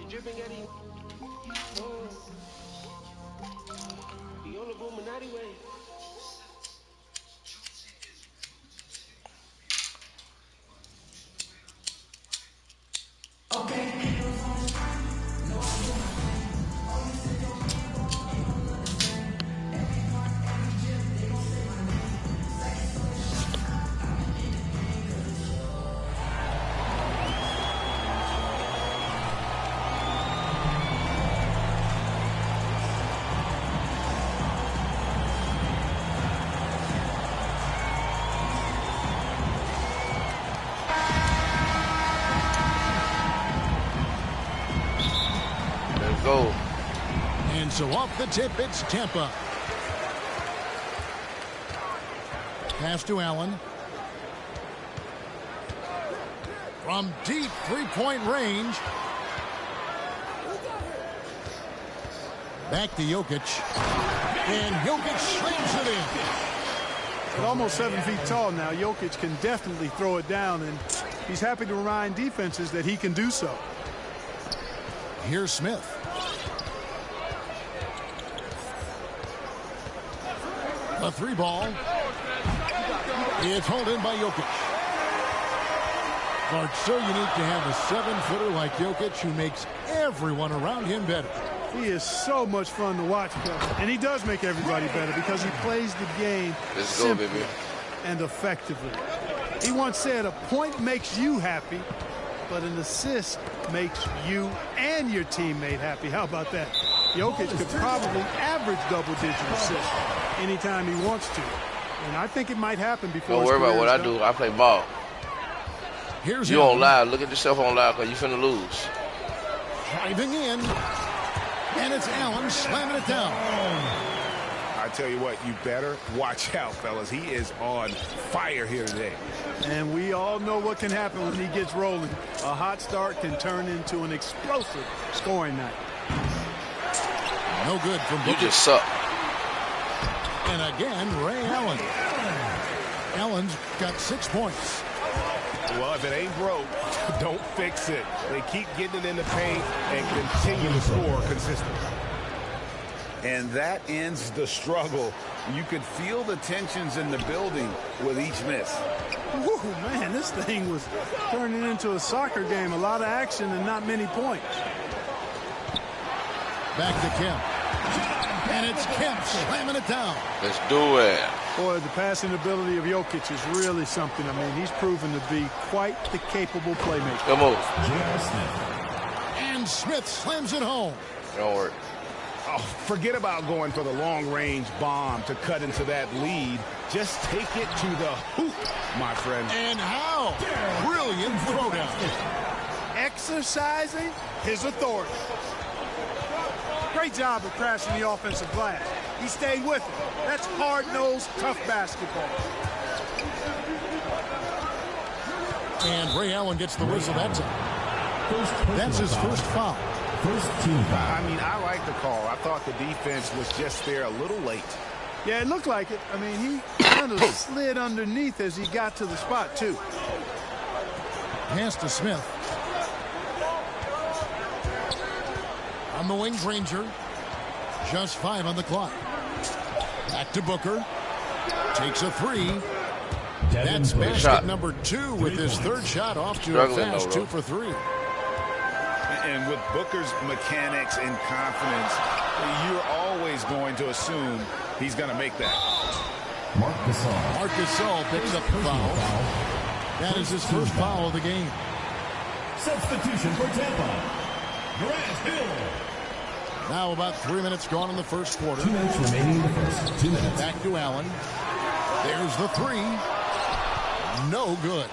dripping at him. He on the Illuminati way. Go. And so off the tip, it's Tampa. Pass to Allen. From deep three-point range. Back to Jokic. And Jokic slams it in. At almost 7 feet tall now, Jokic can definitely throw it down, and he's happy to remind defenses that he can do so. Here's Smith. A three ball. It's hauled in by Jokic. Well, it's so unique to have a 7-footer like Jokic who makes everyone around him better. He is so much fun to watch, and he does make everybody better because he plays the game simply and effectively. He once said, "A point makes you happy, but an assist makes you and your teammate happy." How about that? Jokic could probably average double-digit assists anytime he wants to. And I think it might happen before. Don't worry about what I do. I play ball. Here's you on live. Look at yourself on live because you finna lose. Driving in. And it's Allen slamming it down. I tell you what, you better watch out, fellas. He is on fire here today. And we all know what can happen when he gets rolling. A hot start can turn into an explosive scoring night. No good from Booker. You just suck. And again, Ray Allen. Allen's got 6 points. Well, if it ain't broke, don't fix it. They keep getting it in the paint and continue to score consistently. And that ends the struggle. You could feel the tensions in the building with each miss. Ooh, man, this thing was turning into a soccer game. A lot of action and not many points. Back to Kemp. And it's Kemp slamming it down. Let's do it. Boy, the passing ability of Jokic is really something. I mean, he's proven to be quite the capable playmaker. Come on. And Smith slams it home. Don't worry. Oh, forget about going for the long-range bomb to cut into that lead. Just take it to the hoop, my friend. And how? Brilliant throwdown. Exercising his authority. Great job of crashing the offensive glass. He stayed with it. That's hard-nosed, tough basketball. And Ray Allen gets the whistle. That's his first foul. First team foul. I mean, I like the call. I thought the defense was just there a little late. Yeah, it looked like it. I mean, he kind of slid underneath as he got to the spot, too. Pass to Smith. On the wing, Granger. Just 5 on the clock. Back to Booker. Takes a 3. That's basket number 2 with his third shot off to a fast 2 for 3. And with Booker's mechanics and confidence, you're always going to assume he's going to make that. Marc Gasol picks up the foul. That is his first foul of the game. Substitution for Tampa. Grant Hill. Now about 3 minutes gone in the first quarter. 2 minutes remaining in the first. 2 minutes. Back to Allen. There's the 3. No good.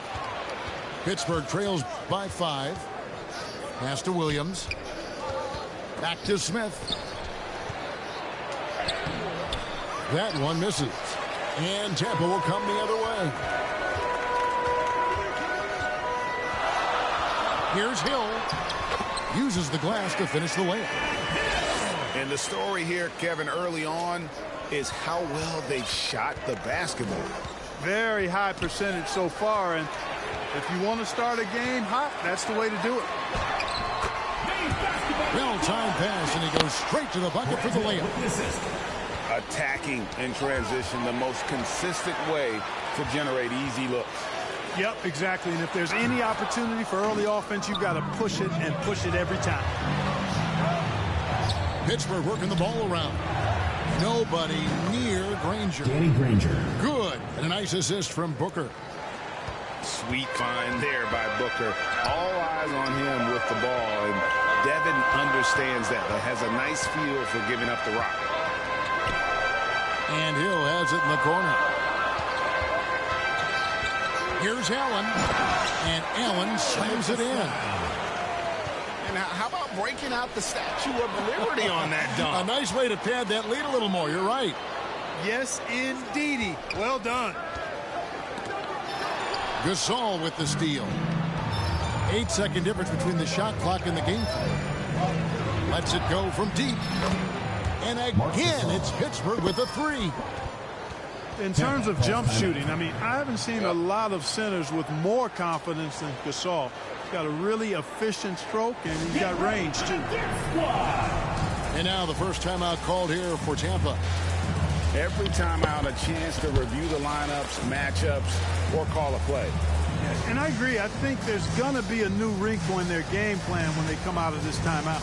Pittsburgh trails by 5. Pass to Williams. Back to Smith. That one misses. And Tampa will come the other way. Here's Hill. Uses the glass to finish the layup. And the story here, Kevin, early on is how well they've shot the basketball. Very high percentage so far, and if you want to start a game hot, that's the way to do it. time pass, and he goes straight to the bucket for the layup. Attacking in transition, the most consistent way to generate easy looks. Yep, exactly. And if there's any opportunity for early offense, you've got to push it and push it every time. Pittsburgh working the ball around. Nobody near Granger. Danny Granger. Good. And a nice assist from Booker. Sweet find there by Booker. All eyes on him with the ball. And Devin understands that. He has a nice feel for giving up the rock. And Hill has it in the corner. Here's Allen. And Allen slams it in. And how about breaking out the Statue of Liberty on that dunk? A nice way to pad that lead a little more. You're right. Yes, indeedy. Well done. Gasol with the steal. 8-second difference between the shot clock and the game clock. Lets it go from deep. And again, it's Pittsburgh with a three. In terms of jump shooting, I mean, I haven't seen a lot of centers with more confidence than Gasol. He's got a really efficient stroke, and he's got range, too. And now the first timeout called here for Tampa. Every timeout, a chance to review the lineups, matchups, or call a play. And I agree. I think there's going to be a new wrinkle in their game plan when they come out of this timeout.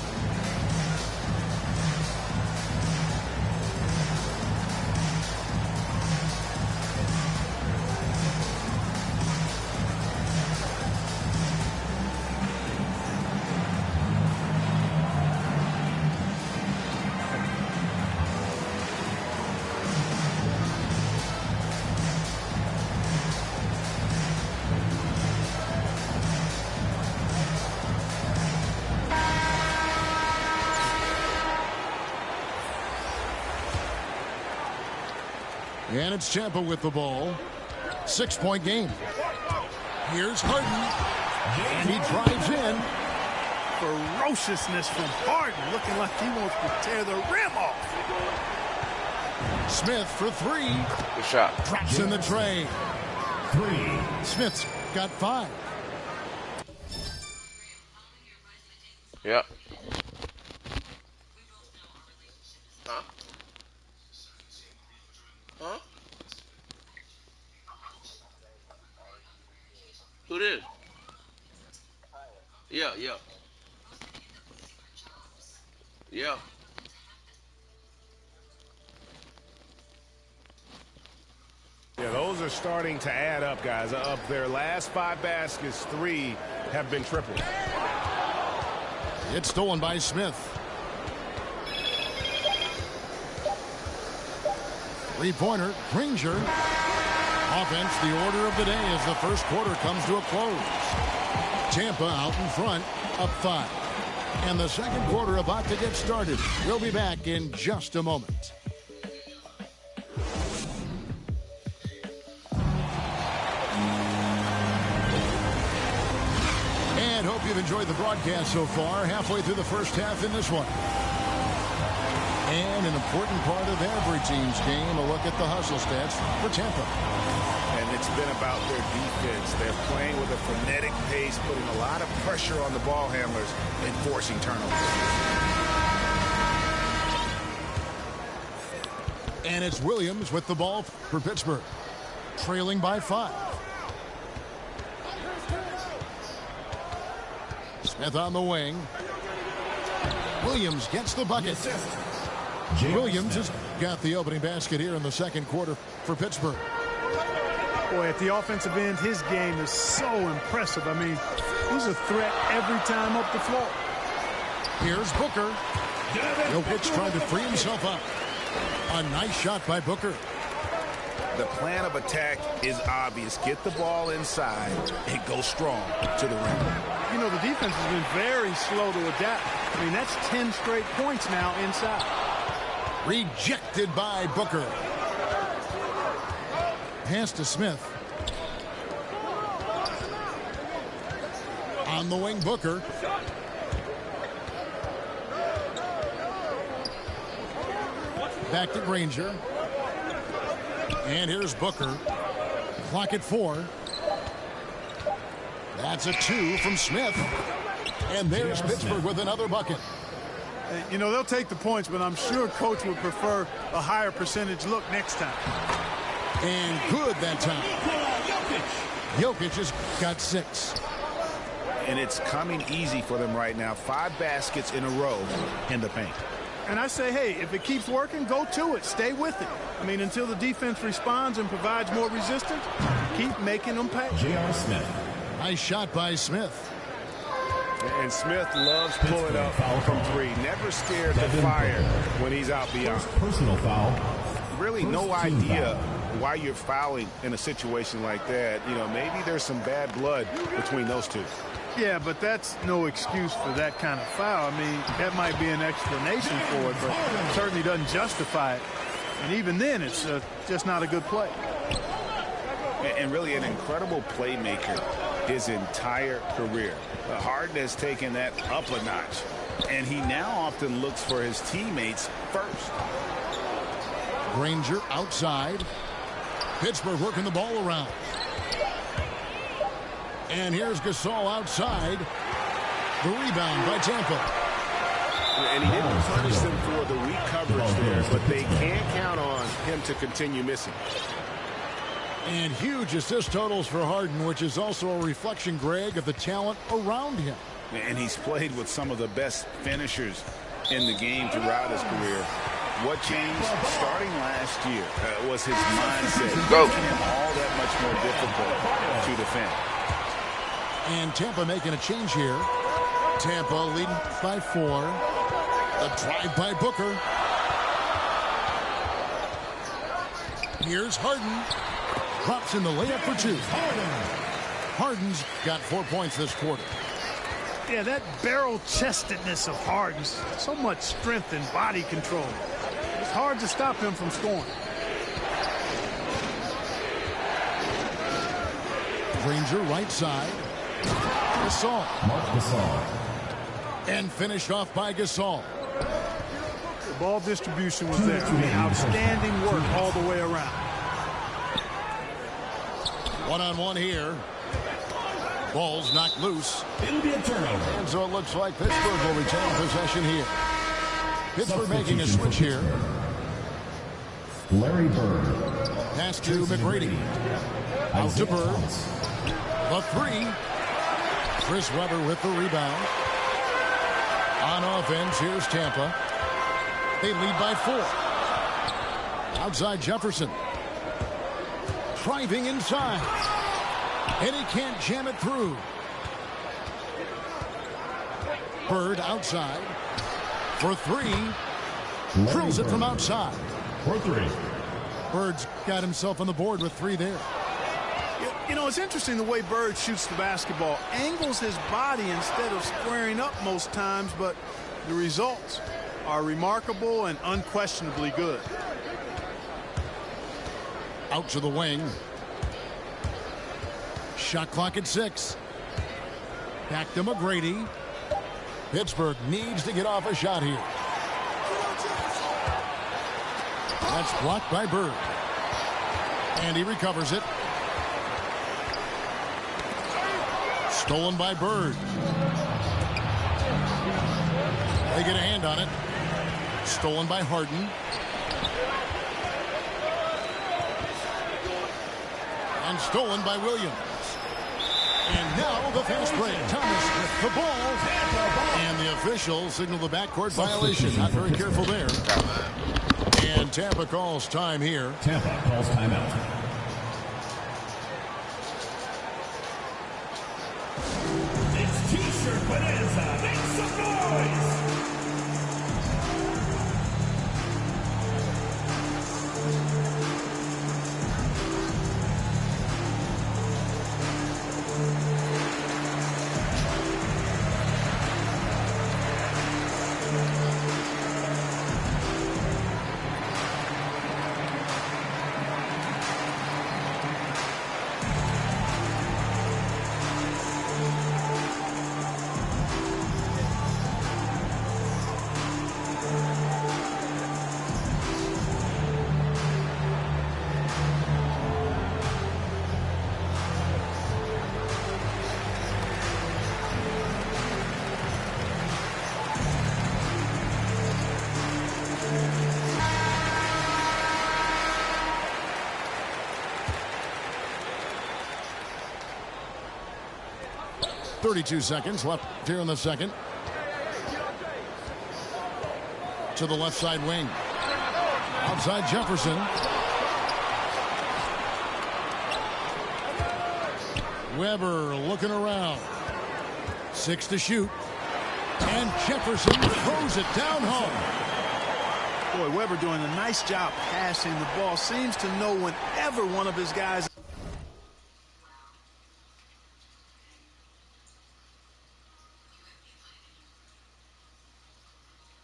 And it's Tampa with the ball. 6-point game. Here's Harden. And he drives in. Ferociousness from Harden, looking like he wants to tear the rim off. Smith for three. Good shot. Drops in the tray. 3. Smith's got 5. Yep. Huh? Who this? Yeah. Yeah. Yeah, those are starting to add up, guys. Of their last 5 baskets, 3 have been tripled. It's stolen by Smith. Three-pointer, Granger. Offense, the order of the day as the first quarter comes to a close. Tampa out in front, up 5. And the second quarter about to get started. We'll be back in just a moment. And hope you've enjoyed the broadcast so far. Halfway through the first half in this one. And an important part of every team's game, a look at the hustle stats for Tampa. And it's been about their defense. They're playing with a frenetic pace, putting a lot of pressure on the ball handlers and forcing turnovers. And it's Williams with the ball for Pittsburgh, trailing by 5. Smith on the wing. Williams gets the bucket. Williams has got the opening basket here in the second quarter for Pittsburgh. Boy, at the offensive end, his game is so impressive. I mean, he's a threat every time up the floor. Here's Booker. Jokic trying to free himself up. A nice shot by Booker. The plan of attack is obvious. Get the ball inside and go strong to the rim. You know, the defense has been very slow to adapt. I mean, that's 10 straight points now inside. Rejected by Booker. Pass to Smith. On the wing, Booker. Back to Granger. And here's Booker. Clock at 4. That's a 2 from Smith. And there's Pittsburgh with another bucket. You know, they'll take the points, but I'm sure coach would prefer a higher percentage look next time. And good that time. Jokic has got 6. And it's coming easy for them right now. 5 baskets in a row in the paint. And I say, hey, if it keeps working, go to it. Stay with it. I mean, until the defense responds and provides more resistance, keep making them pay. J.R. Smith. Nice shot by Smith. And Smith loves pulling up from 3. Never scared to fire when he's out beyond. Personal foul. Really no idea why you're fouling in a situation like that. You know, maybe there's some bad blood between those two. Yeah, but that's no excuse for that kind of foul. I mean, that might be an explanation for it, but it certainly doesn't justify it. And even then, it's just not a good play. And really an incredible playmaker his entire career. Harden has taken that up a notch, and he now often looks for his teammates first. Granger outside. Pittsburgh working the ball around. And here's Gasol outside. The rebound by Tampa. And he didn't punish them for the weak coverage there, but they can't count on him to continue missing. And huge assist totals for Harden, which is also a reflection, Greg, of the talent around him. And he's played with some of the best finishers in the game throughout his career. What changed starting last year was his mindset, making him all that much more difficult to defend. And Tampa making a change here. Tampa leading by 4. The drive by Booker. Here's Harden. Drops in the layup for 2. Harden's got 4 points this quarter. Yeah, that barrel-chestedness of Harden, so much strength and body control. It's hard to stop him from scoring. Granger right side. Gasol. Mark Gasol. And finished off by Gasol. The ball distribution was there. I mean, outstanding work all the way around. One-on-one here. Ball's knocked loose. It'll be a turnover. And so it looks like Pittsburgh will retain possession here. Pittsburgh making a switch here. Larry Bird. Pass to McGrady. Out to Bird. The 3. Chris Webber with the rebound. On offense, here's Tampa. They lead by 4. Outside Jefferson. Driving inside. And he can't jam it through. Bird outside. For 3. Drills it from outside. For 3. Bird's got himself on the board with 3 there. You know, it's interesting the way Bird shoots the basketball. Angles his body instead of squaring up most times, but the results are remarkable and unquestionably good. Out to the wing. Shot clock at 6. Back to McGrady. Pittsburgh needs to get off a shot here. That's blocked by Bird. And he recovers it. Stolen by Bird. They get a hand on it. Stolen by Harden. And stolen by Williams. And now the fast break. Thomas with the ball. And the officials signal the backcourt violation. Not very careful there. And Tampa calls time here. Tampa calls timeout. It's T-shirt Bonanza. Make some noise. 32 seconds left here in the second. To the left side wing. Outside Jefferson. Weber looking around. 6 to shoot. And Jefferson throws it down home. Boy, Weber doing a nice job passing the ball. Seems to know whenever one of his guys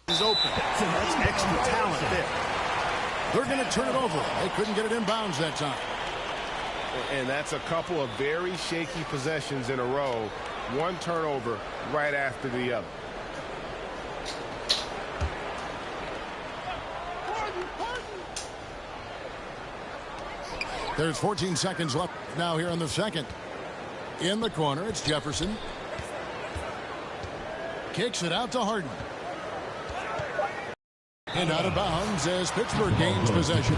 is open. That's extra talent there. They're going to turn it over. They couldn't get it in bounds that time. And that's a couple of very shaky possessions in a row. One turnover right after the other. There's 14 seconds left now here in the second. In the corner, it's Jefferson. Kicks it out to Harden. And out of bounds as Pittsburgh gains possession.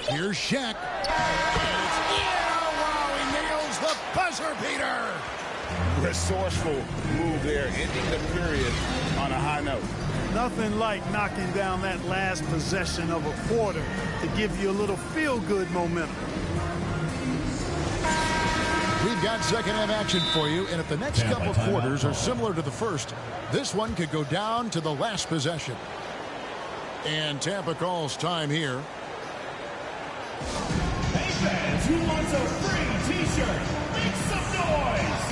Here's Shaq. Wow, he nails the buzzer beater. Resourceful move there, ending the period on a high note. Nothing like knocking down that last possession of a quarter to give you a little feel-good momentum. We've got second half action for you, and if the next couple quarters are similar to the first, this one could go down to the last possession. And Tampa calls time here. Hey fans, who wants a free t-shirt? Make some noise!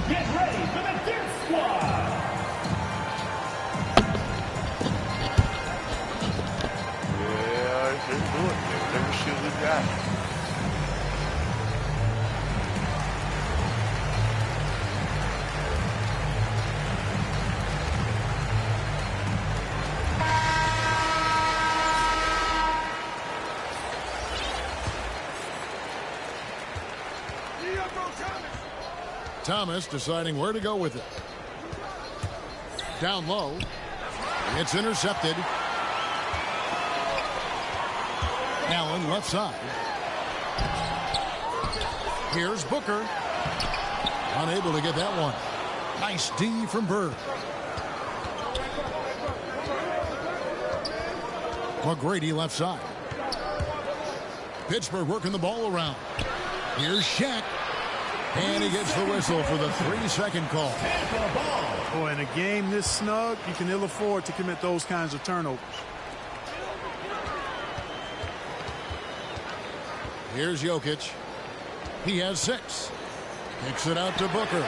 Get ready for the Dirt Squad! Let's do it. Whatever shoe we got. Thomas deciding where to go with it. Down low. It's intercepted. Allen left side. Here's Booker. Unable to get that one. Nice D from Bird. McGrady left side. Pittsburgh working the ball around. Here's Shaq. And he gets the whistle for the 3-second call. Boy, in a game this snug, you can ill afford to commit those kinds of turnovers. Here's Jokic. He has 6. Kicks it out to Booker.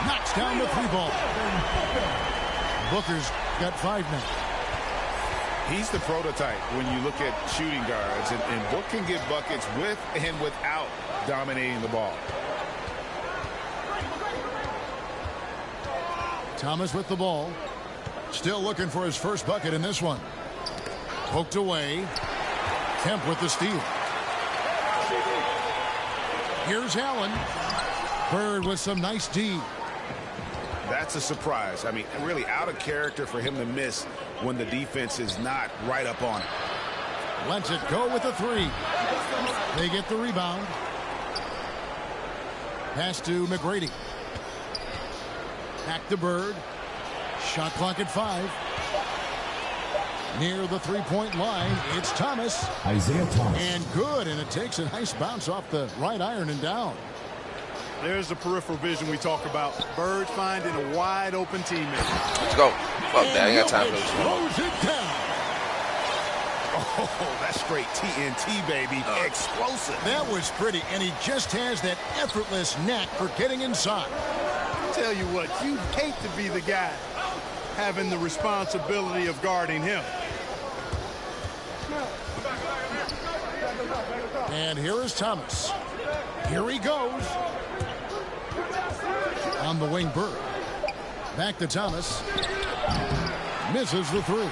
Knocks down the 3-ball. Booker's got 5 now. He's the prototype when you look at shooting guards, and Book can get buckets with and without dominating the ball. Thomas with the ball. Still looking for his first bucket in this one. Poked away. Kemp with the steal. Here's Allen. Bird with some nice D. That's a surprise. I mean, really out of character for him to miss when the defense is not right up on it. Lets it go with the 3. They get the rebound. Pass to McGrady. Back to Bird. Shot clock at 5. Near the 3-point line, it's Thomas. Isaiah Thomas. And good, and it takes a nice bounce off the right iron and down. There's the peripheral vision we talk about. Bird finding a wide open teammate. Let's go. Fuck that. I ain't got time for this. Throws it down. Oh, that's straight TNT, baby. Explosive. That was pretty, and he just has that effortless knack for getting inside. Tell you what, you'd hate to be the guy having the responsibility of guarding him. And here is Thomas. Here he goes. On the wing, Bird. Back to Thomas. Misses the 3.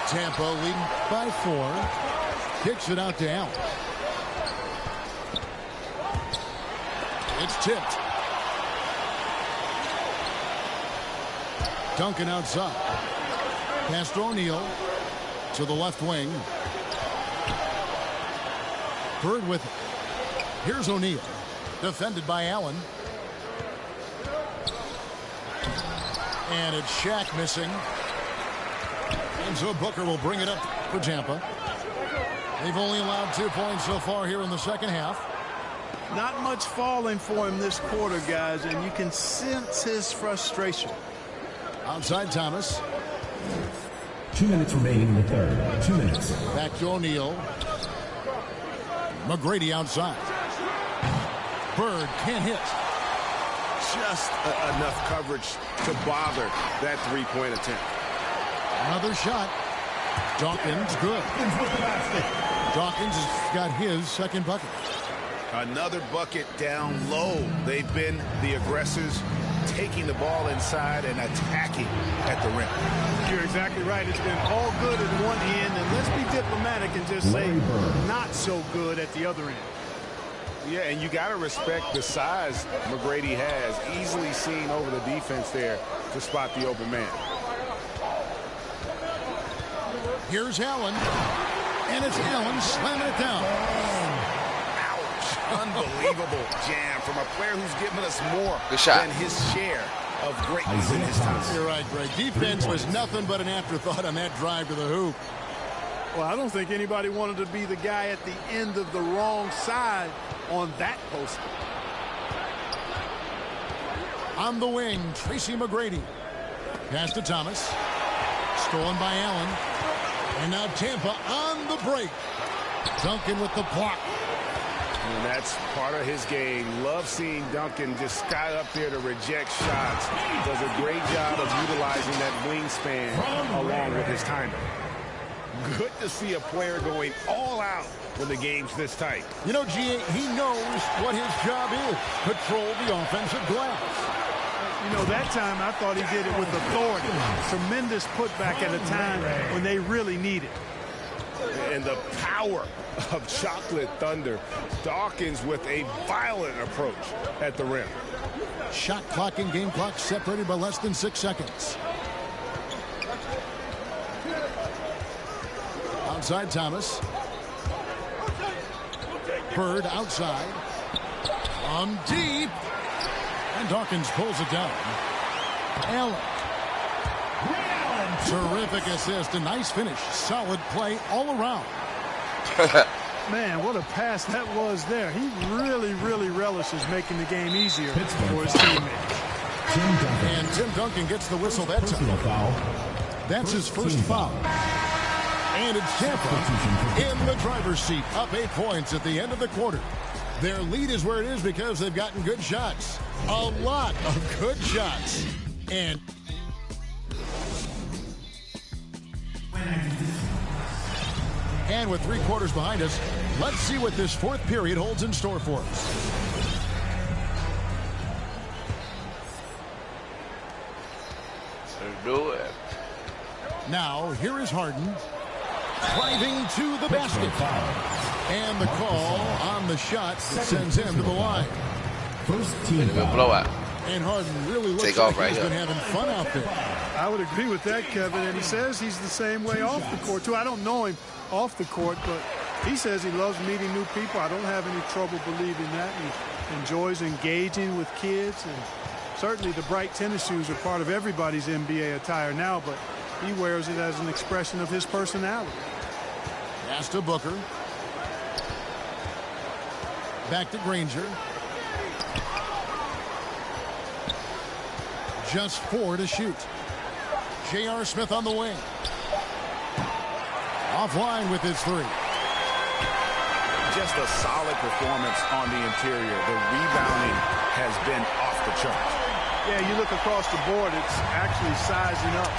Tampa leading by 4. Kicks it out to Allen. It's tipped. Duncan outside. Pass to O'Neal. To the left wing. Bird with it. Here's O'Neal. Defended by Allen. And it's Shaq missing. And so Booker will bring it up for Tampa. They've only allowed 2 points so far here in the second half. Not much falling for him this quarter, guys, and you can sense his frustration. Outside Thomas. 2 minutes remaining in the third. 2 minutes. Back to O'Neal. McGrady outside. Bird can't hit. Just enough coverage to bother that three-point attempt. Another shot. Dawkins good. Dawkins has got his second bucket. Another bucket down low. They've been the aggressors, taking the ball inside and attacking at the rim. You're exactly right. It's been all good at one end, and let's be diplomatic and just say not so good at the other end. Yeah, and you got to respect the size McGrady has. Easily seen over the defense there to spot the open man. Here's Allen. And it's Allen slamming it down. Ouch. Unbelievable jam from a player who's given us more than his share of greatness in his time. You're right, Greg. Defense was nothing but an afterthought on that drive to the hoop. Well, I don't think anybody wanted to be the guy at the end of the wrong side on that poster. On the wing, Tracy McGrady. Pass to Thomas. Stolen by Allen. And now Tampa on the break. Duncan with the block. And that's part of his game. Love seeing Duncan just sky up there to reject shots. Does a great job of utilizing that wingspan along with his timing. Good to see a player going all out when the game's this tight. You know, G.A., he knows what his job is. Control the offensive glass. You know, that time I thought he did it with authority. Tremendous putback at a time when they really need it. And the power of Chocolate Thunder. Dawkins with a violent approach at the rim. Shot clock and game clock separated by less than 6 seconds. Outside Thomas. Bird outside. On deep. And Dawkins pulls it down. Allen. Terrific assist. A nice finish. Solid play all around. Man, what a pass that was there. He really, really relishes making the game easier for his teammates. And Tim Duncan gets the whistle that time. That's his first foul. And it's Tampa in the driver's seat, up 8 points at the end of the quarter. Their lead is where it is because they've gotten good shots. A lot of good shots. And with 3 quarters behind us, let's see what this fourth period holds in store for us. Let's do it. Now, here is Harden. Driving to the basket. And the call on the shot that sends him to the line. First team blowout. And Harden really looks Take like off right he's here. been having fun out there. I would agree with that, Kevin. And he says he's the same way off the court, too. I don't know him off the court, but he says he loves meeting new people. I don't have any trouble believing that. He enjoys engaging with kids. And certainly the bright tennis shoes are part of everybody's NBA attire now, but he wears it as an expression of his personality. Pass to Booker. Back to Granger. Just 4 to shoot. J.R. Smith on the wing. Offline with his 3. Just a solid performance on the interior. The rebounding has been off the charts. Yeah, you look across the board, it's actually sizing up,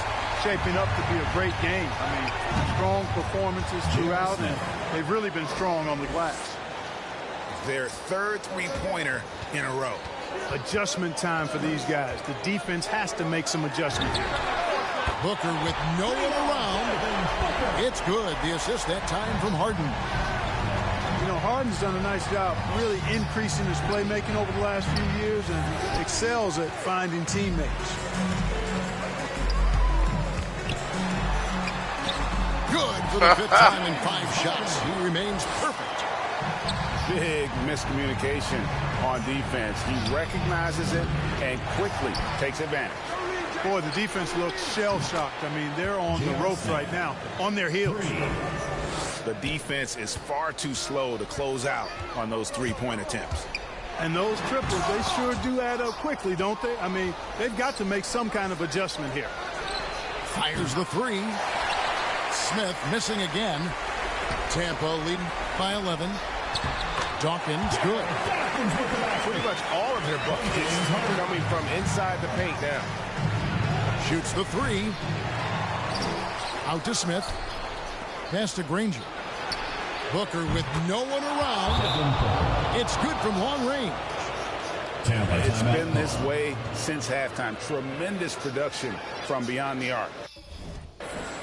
shaping up to be a great game. I mean, strong performances throughout, and they've really been strong on the glass. Their third three-pointer in a row. Adjustment time for these guys. The defense has to make some adjustments here. Booker with no one around. It's good. The assist that time from Harden. You know, Harden's done a nice job really increasing his playmaking over the last few years and excels at finding teammates. Good for the 5th time in 5 shots. He remains perfect. Big miscommunication on defense. He recognizes it and quickly takes advantage. Boy, the defense looks shell-shocked. I mean, they're on the ropes right now, on their heels. The defense is far too slow to close out on those three-point attempts. And those triples, they sure do add up quickly, don't they? I mean, they've got to make some kind of adjustment here. Fires the 3. Smith missing again. Tampa leading by 11. Dawkins good. Pretty much all of their buckets coming from inside the paint now. Shoots the 3. Out to Smith. Pass to Granger. Booker with no one around. It's good from long range. It's been this way since halftime. Tremendous production from beyond the arc.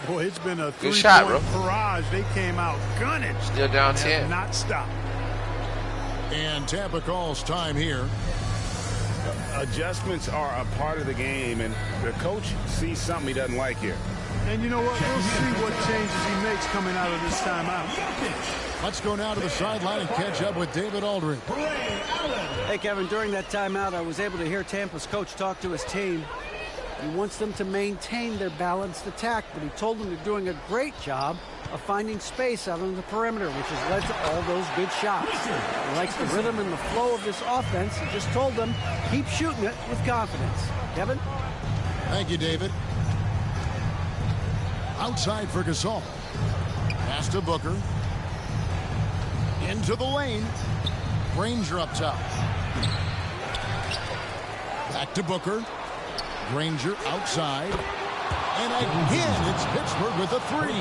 Boy, it's been a good shot, bro. Barrage. They came out gunning. Still down 10. Not stopped. And Tampa calls time here. Adjustments are a part of the game, and the coach sees something he doesn't like here. And you know what? We'll see what changes he makes coming out of this timeout. Let's go now to the sideline and catch up with David Aldridge. Hey, Kevin, during that timeout, I was able to hear Tampa's coach talk to his team. He wants them to maintain their balanced attack, but he told them they're doing a great job of finding space out on the perimeter, which has led to all those good shots. He likes the rhythm and the flow of this offense. He just told them, keep shooting it with confidence. Kevin? Thank you, David. Outside for Gasol. Pass to Booker. Into the lane. Granger up top. Back to Booker. Granger outside. And again, it's Pittsburgh with a 3.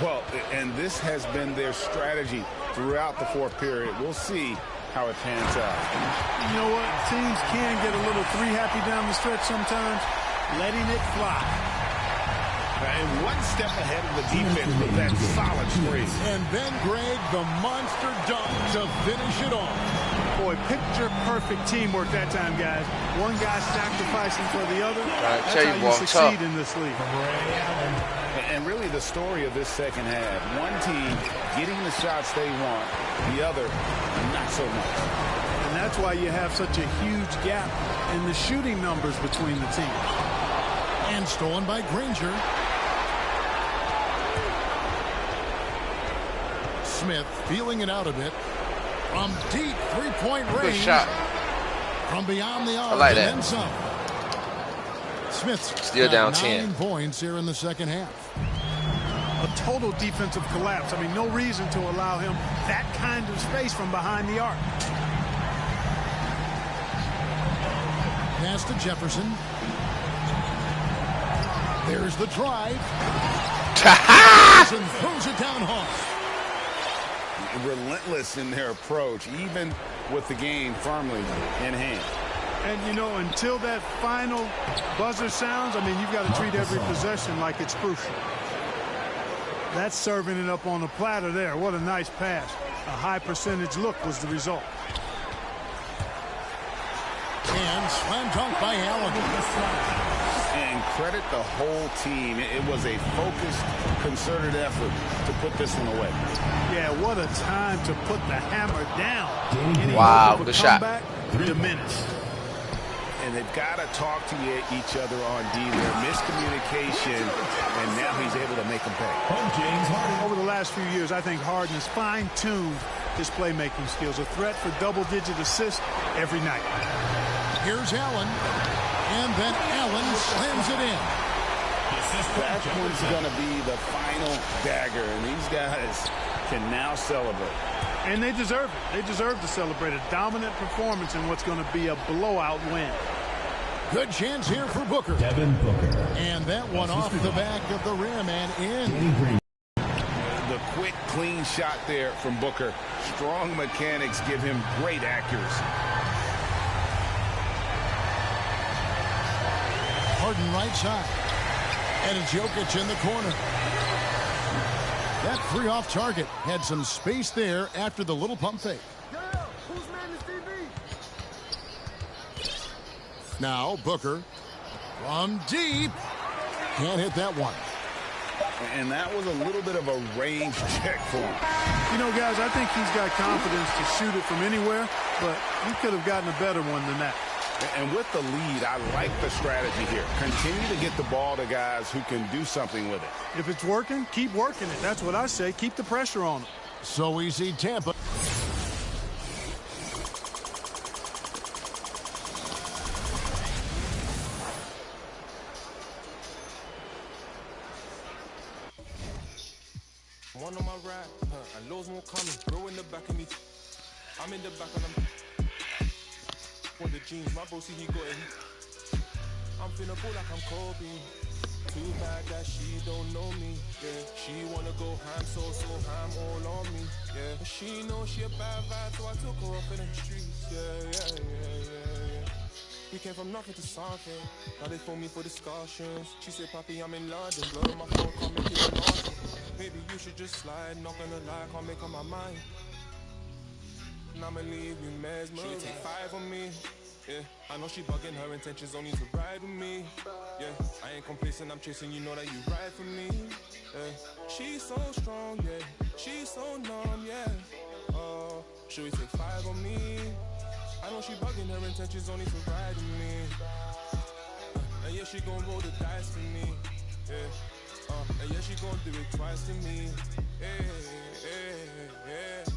Well, and this has been their strategy throughout the fourth period. We'll see how it pans out. You know what? Teams can get a little 3 happy down the stretch sometimes. Letting it fly. And one step ahead of the defense with that solid screen. And then Greg, the monster dunk to finish it off. Boy, picture-perfect teamwork that time, guys. One guy sacrificing for the other. That's how you succeed in this league. And really the story of this second half. One team getting the shots they want, the other not so much. And that's why you have such a huge gap in the shooting numbers between the teams. And stolen by Granger. Smith feeling it out a bit. From deep three-point range. Good shot. From beyond the arc. I like that. And some. Smith's still down 9 points here in the second half. A total defensive collapse. I mean, no reason to allow him that kind of space from behind the arc. Pass to Jefferson. There's the drive. Jefferson throws it down hard. Relentless in their approach, even with the game firmly in hand. And, you know, until that final buzzer sounds, I mean, you've got to treat every possession like it's crucial. That's serving it up on a platter there. What a nice pass. A high percentage look was the result. And slam dunk by Allen. And credit the whole team. It was a focused, concerted effort to put this one away. Yeah, what a time to put the hammer down. Wow, good shot. Diminished. And they've got to talk to each other on D. Their miscommunication, and now he's able to make them pay. Over the last few years, I think Harden has fine-tuned his playmaking skills. A threat for double-digit assists every night. Here's Allen. And then Allen slams it in. That one's going to be the final dagger, and these guys can now celebrate. And they deserve it. They deserve to celebrate a dominant performance in what's going to be a blowout win. Good chance here for Booker. Devin Booker. And that one off the back of the rim and in. The quick, clean shot there from Booker. Strong mechanics give him great accuracy. Harden right side. And it's Jokic in the corner. That three off target had some space there after the little pump fake. Now Booker from deep. Can't hit that one. And that was a little bit of a range check for him. You know, guys, I think he's got confidence to shoot it from anywhere, but he could have gotten a better one than that. And with the lead, I like the strategy here. Continue to get the ball to guys who can do something with it. If it's working, keep working it. That's what I say. Keep the pressure on him. So we see Tampa. One on my right, and loads more coming. Bro in the back of me. I'm in the back of them. For the jeans, my bro see he got it. I'm finna ball like I'm Kobe. Too bad that she don't know me. Yeah, she wanna go ham, so ham all on me. Yeah, but she knows she a bad vibe, so I took her off in the streets. Yeah. We came from nothing to something. Now they phone me for discussions. She said, Papi, I'm in London. Blow my phone, can't make it naughty. Maybe you should just slide. Not gonna lie, can't make up my mind. And I'ma leave you mesmerized. She would take 5 on me. Yeah, I know she bugging, her intentions only to ride with me. Yeah, I ain't complacent, I'm chasing, you know that you ride for me. Yeah, she's so strong, yeah, she's so numb, yeah. Oh, should we take 5 on me? I know she bugging, her intentions only to ride with me. And yeah, she gon' roll the dice for me. Yeah, and yeah, she gon' do it twice to me. Yeah. Yeah.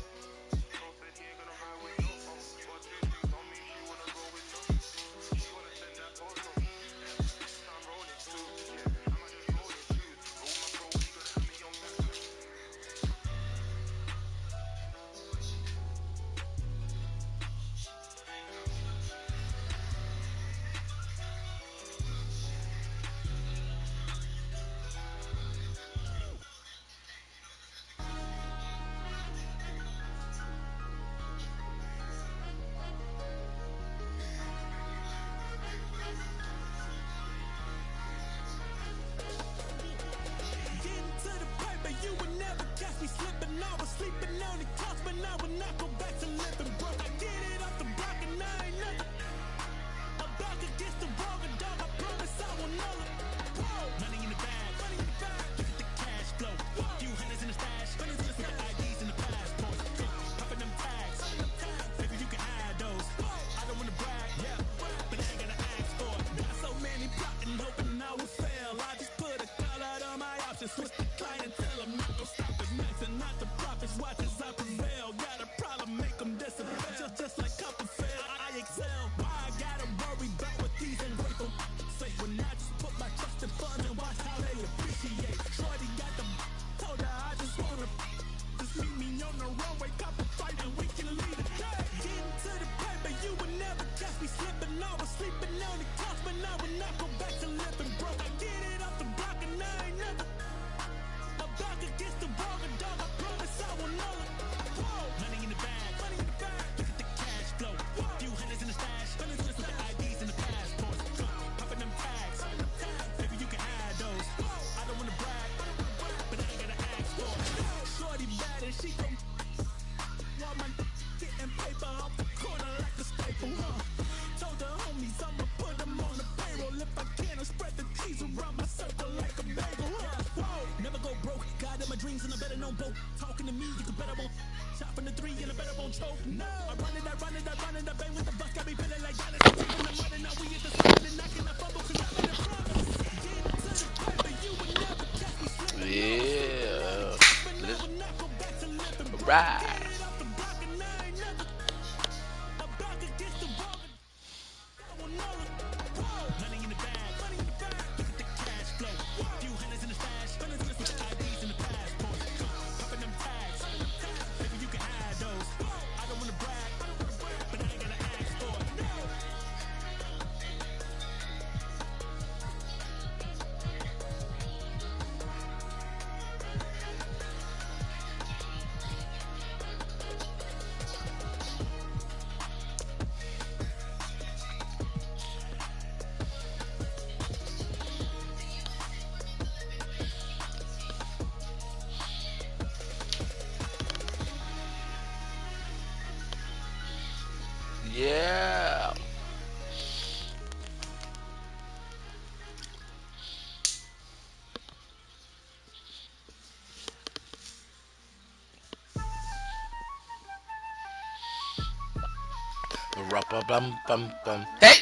Right. Yeah. Bum. Hey!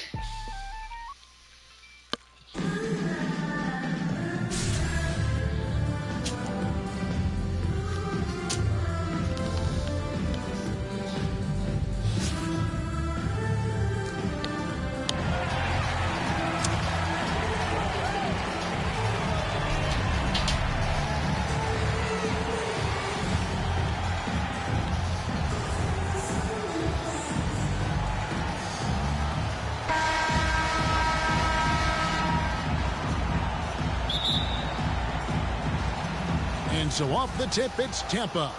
And so off the tip, it's Tampa.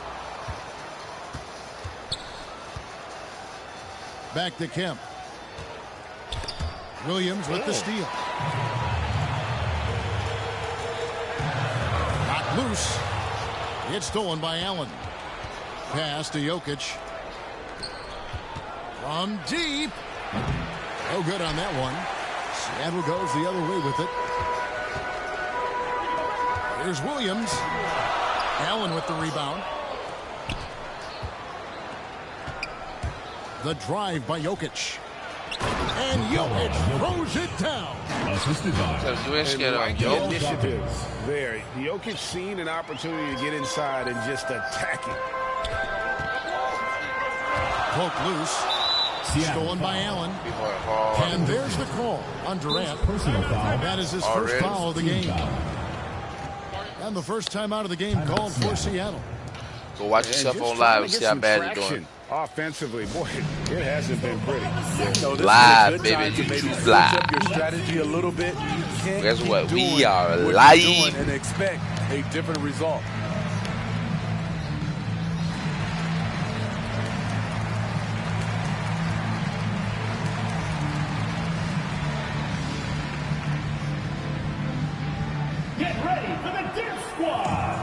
Back to Kemp. Williams with the steal. Knocked loose. It's stolen by Allen. Pass to Jokic. From deep. No good on that one. Seattle goes the other way with it. Here's Williams. Allen with the rebound. The drive by Jokic. And Jokic throws it down. Initiatives there. Jokic seen an opportunity to get inside and just attack it. Poke loose. Stolen by Allen. And there's the call on Durant. That is his first foul of the game. And the first time out of the game called for Seattle. Go watch yourself on live and see how bad you're doing. Offensively, boy, it hasn't been pretty. No, live, baby. YouTube live. Up your strategy a little bit. Guess what? We are live. And expect a different result. Get ready for the Dip Squad.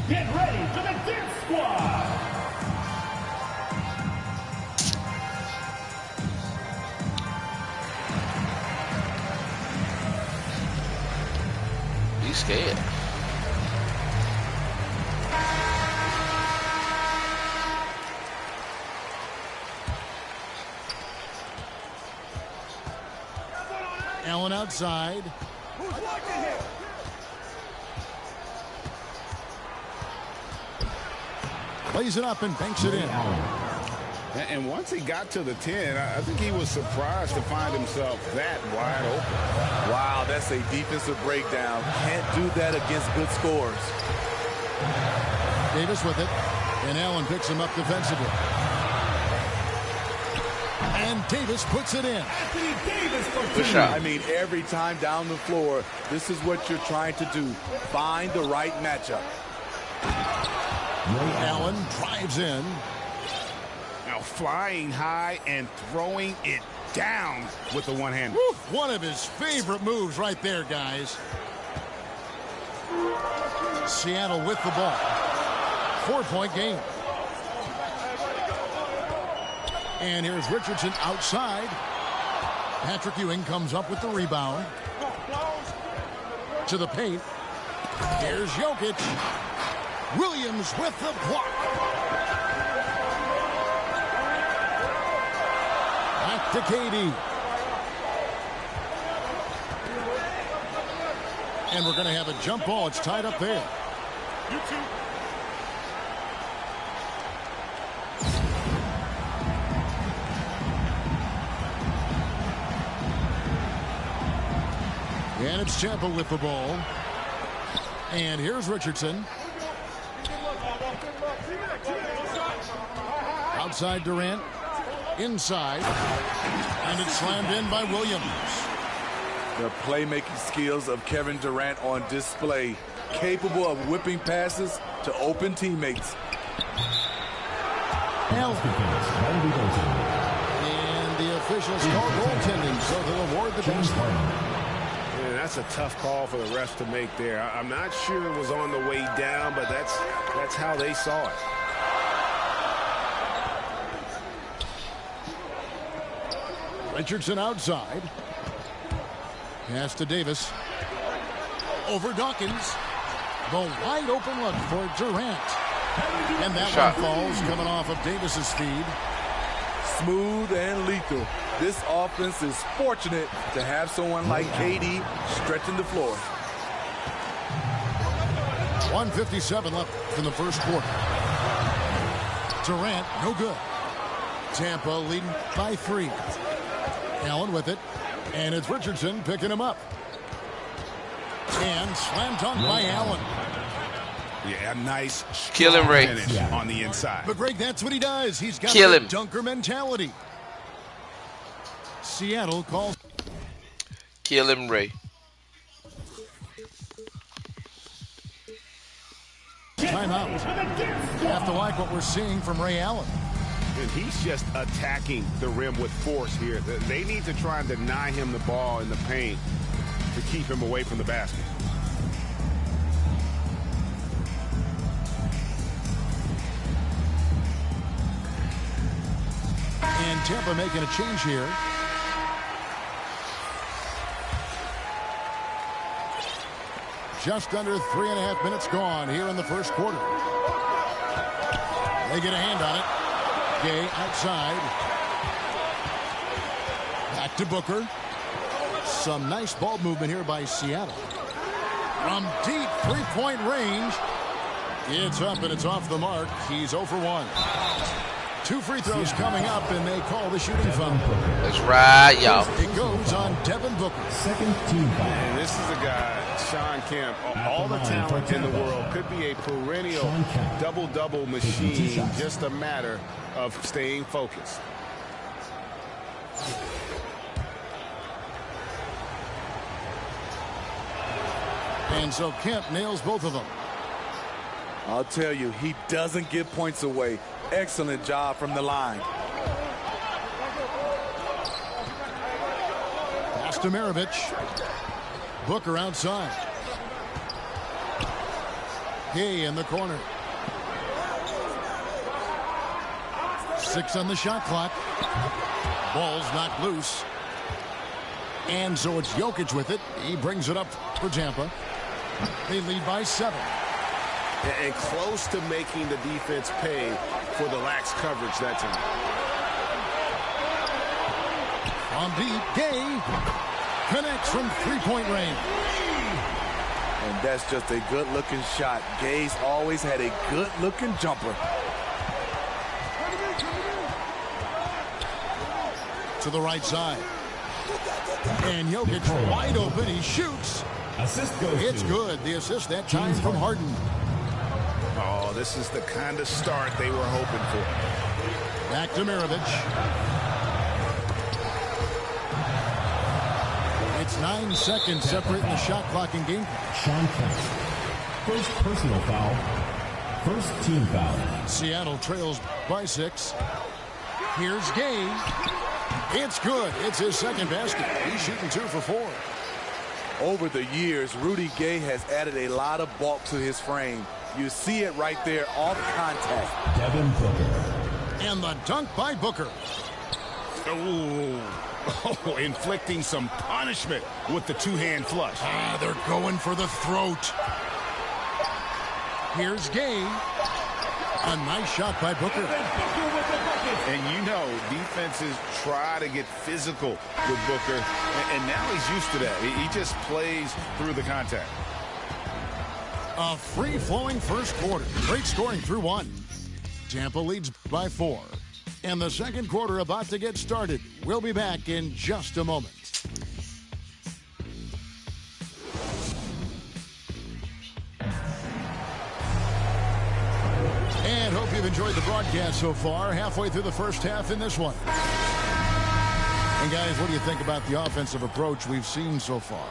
Get ready for the Dip Squad. He's scared. Allen outside. Who's watching here? Plays it up and banks it in. And once he got to the 10, I think he was surprised to find himself that wide open. Wow, that's a defensive breakdown. Can't do that against good scores. Davis with it. And Allen picks him up defensively. And Davis puts it in. Anthony Davis for Good two. shot. I mean, every time down the floor, this is what you're trying to do. Find the right matchup. Allen drives in. Now flying high and throwing it down with the one-hand. One of his favorite moves right there, guys. Seattle with the ball. 4-point game. And here's Richardson outside. Patrick Ewing comes up with the rebound. To the paint. Here's Jokic. Williams with the block. Back to KD. And we're going to have a jump ball. It's tied up there. And it's Tampa with the ball. And here's Richardson. Outside Durant. Inside. And it's slammed in by Williams. The playmaking skills of Kevin Durant on display. Capable of whipping passes to open teammates. Allen. And the officials call goaltending, so they'll award the bench. Yeah, that's a tough call for the refs to make there. I'm not sure it was on the way down, but that's how they saw it. Richardson outside. Pass to Davis. Over Dawkins. The wide open look for Durant. And that one falls coming off of Davis's feed. Smooth and lethal. This offense is fortunate to have someone like KD stretching the floor. 1:57 left in the first quarter. Durant, no good. Tampa leading by 3. Allen with it. And it's Richardson picking him up. And slam dunk by Allen. Yeah, nice Kill him, Ray. finish on the inside. But Greg, that's what he does. He's got Kill a him. dunker mentality. Seattle calls. Kill him, Ray. Timeout. Have to like what we're seeing from Ray Allen. And he's just attacking the rim with force here. They need to try and deny him the ball in the paint to keep him away from the basket. And Tampa making a change here. Just under 3.5 minutes gone here in the first quarter. They get a hand on it. Gay outside. Back to Booker. Some nice ball movement here by Seattle. From deep three-point range. It's up and it's off the mark. He's 0 for 1. 2 free throws coming up, and they call the shooting foul. That's right, y'all. It goes on Devin Booker. Second team foul. And this is a guy, Sean Kemp, all the talent in the world, could be a perennial double-double machine, just a matter of staying focused. And so Kemp nails both of them. I'll tell you, he doesn't give points away. Excellent job from the line. Pass to Maravich. Booker outside. Gay in the corner. 6 on the shot clock. Ball's knocked loose. And so it's Jokic with it. He brings it up for Tampa. They lead by 7. And close to making the defense pay for the lax coverage that time. On deep, Gay connects from three-point range. And that's just a good-looking shot. Gay's always had a good-looking jumper. To the right side. And Jokic wide open. He shoots. Assist goes It's to good. The assist that time from Harden. Oh, this is the kind of start they were hoping for. Back to Maravich. It's 9 seconds separating the shot clock and game. Sean Kemp. First personal foul. First team foul. Seattle trails by 6. Here's Gay. It's good. It's his second basket. He's shooting 2 for 4. Over the years, Rudy Gay has added a lot of bulk to his frame. You see it right there off contact. Devin Booker. And the dunk by Booker. Oh, inflicting some punishment with the two-hand flush. They're going for the throat. Here's Gay. A nice shot by Booker. And you know, defenses try to get physical with Booker, and now he's used to that. He just plays through the contact. A free-flowing first quarter. Great scoring through 1. Tampa leads by 4. And the second quarter about to get started. We'll be back in just a moment. And hope you've enjoyed the broadcast so far. Halfway through the first half in this one. And guys, what do you think about the offensive approach we've seen so far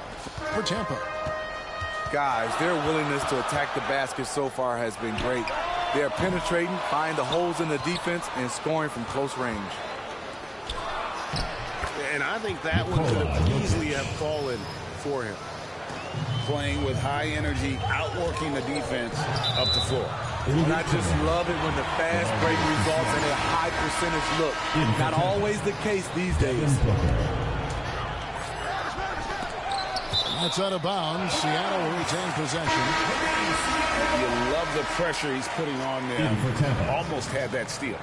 for Tampa? Guys, their willingness to attack the basket so far has been great. They're penetrating, finding the holes in the defense, and scoring from close range. And I think that one could have easily have fallen for him. Playing with high energy, outworking the defense up the floor. And I just love it when the fast break results in a high percentage look. Not always the case these days. That's out of bounds. Seattle will retain possession. You love the pressure he's putting on them. Almost had that steal.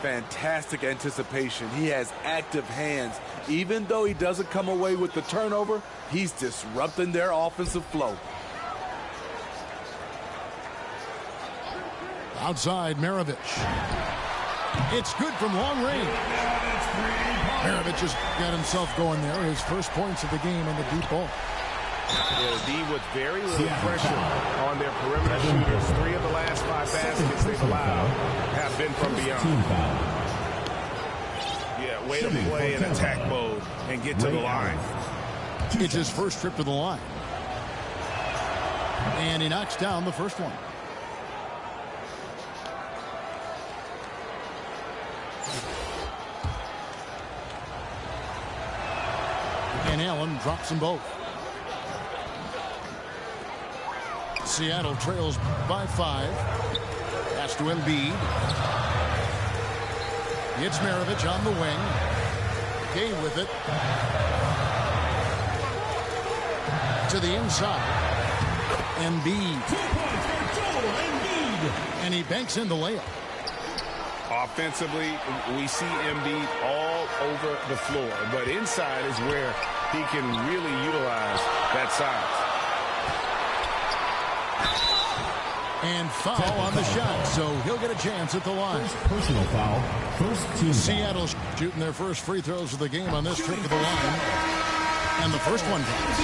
Fantastic anticipation. He has active hands. Even though he doesn't come away with the turnover, he's disrupting their offensive flow. Outside, Maravich. It's good from long range. Maravich has got himself going there. His first points of the game on the deep ball. Yeah, the D with very little pressure on their perimeter shooters. 3 of the last 5 baskets they've allowed have been from beyond. Yeah, way to play in attack mode and get to the line. It's his first trip to the line. And he knocks down the first one. And Allen drops them both. Seattle trails by 5. Pass to Embiid. It's Maravich on the wing. Gay with it. To the inside. Embiid. And he banks in the layup. Offensively, we see Embiid all over the floor, but inside is where he can really utilize that size. And foul on the shot, so he'll get a chance at the line. Personal foul. First team. Seattle's shooting their first free throws of the game on this trip to the line. And the first one comes.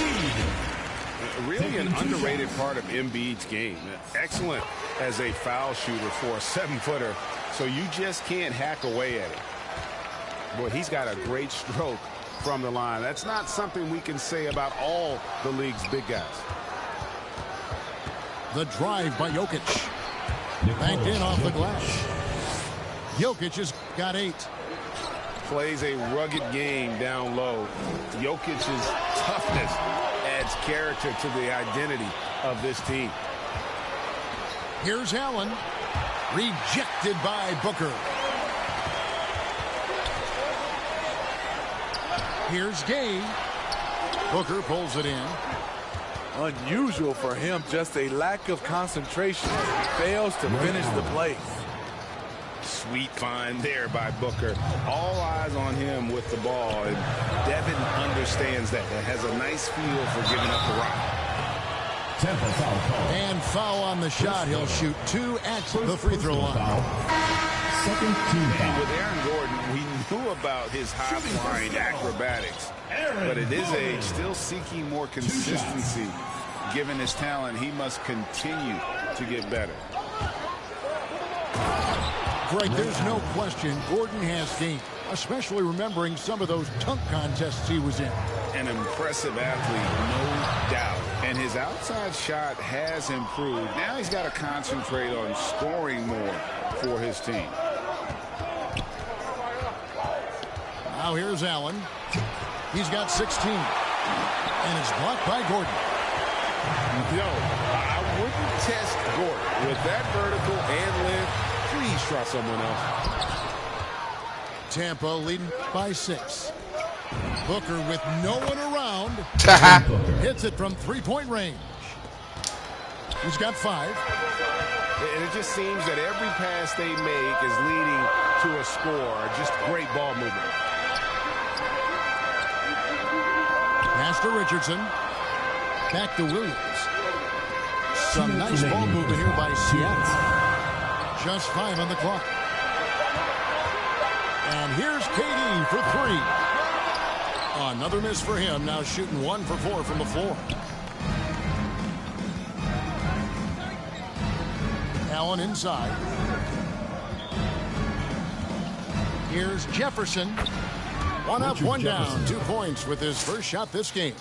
Really an underrated part of Embiid's game. Excellent as a foul shooter for a 7-footer, so you just can't hack away at it. Boy, he's got a great stroke from the line. That's not something we can say about all the league's big guys. The drive by Jokic. Banked in off the glass. Jokic has got 8. Plays a rugged game down low. Jokic's toughness adds character to the identity of this team. Here's Allen. Rejected by Booker. Here's Gay. Booker pulls it in. Unusual for him, just a lack of concentration. Fails to finish the play. Sweet find there by Booker. All eyes on him with the ball, and Devin understands that. And has a nice feel for giving up the rock. And foul on the shot. He'll shoot 2 at the free throw line. Second team foul. And with Aaron Gordon, we knew about his high-flying acrobatics. But at his age, still seeking more consistency. Given his talent, he must continue to get better. Greg, there's no question Gordon has game, especially remembering some of those dunk contests he was in. An impressive athlete, no doubt. And his outside shot has improved. Now he's got to concentrate on scoring more for his team. Now here's Allen. He's got 16. And it's blocked by Gordon. No, I wouldn't test Gordon. With that vertical and length, please try someone else. Tampa leading by 6. Booker with no one around. Hits it from 3-point range. He's got 5. And it just seems that every pass they make is leading to a score. Just great ball movement. Pass to Richardson. Back to Williams. Some nice ball movement here by Seattle. Just 5 on the clock. And here's KD for 3. Another miss for him. Now shooting 1 for 4 from the floor. Allen inside. Here's Jefferson. 1 up, 1 down. 2 points with his first shot this game.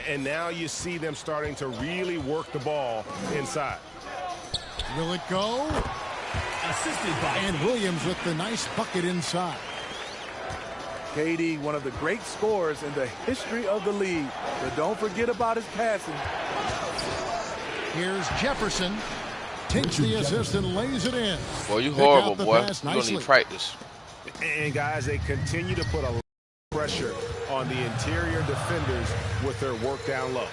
And now you see them starting to really work the ball inside. Will it go? Assisted by And Williams with the nice bucket inside. KD, one of the great scorers in the history of the league. But don't forget about his passing. Here's Jefferson. Takes the assist and lays it in. Boy, you horrible, boy. You don't nicely. need practice. And, guys, they continue to put a lot of pressure on the interior defenders with their work down low.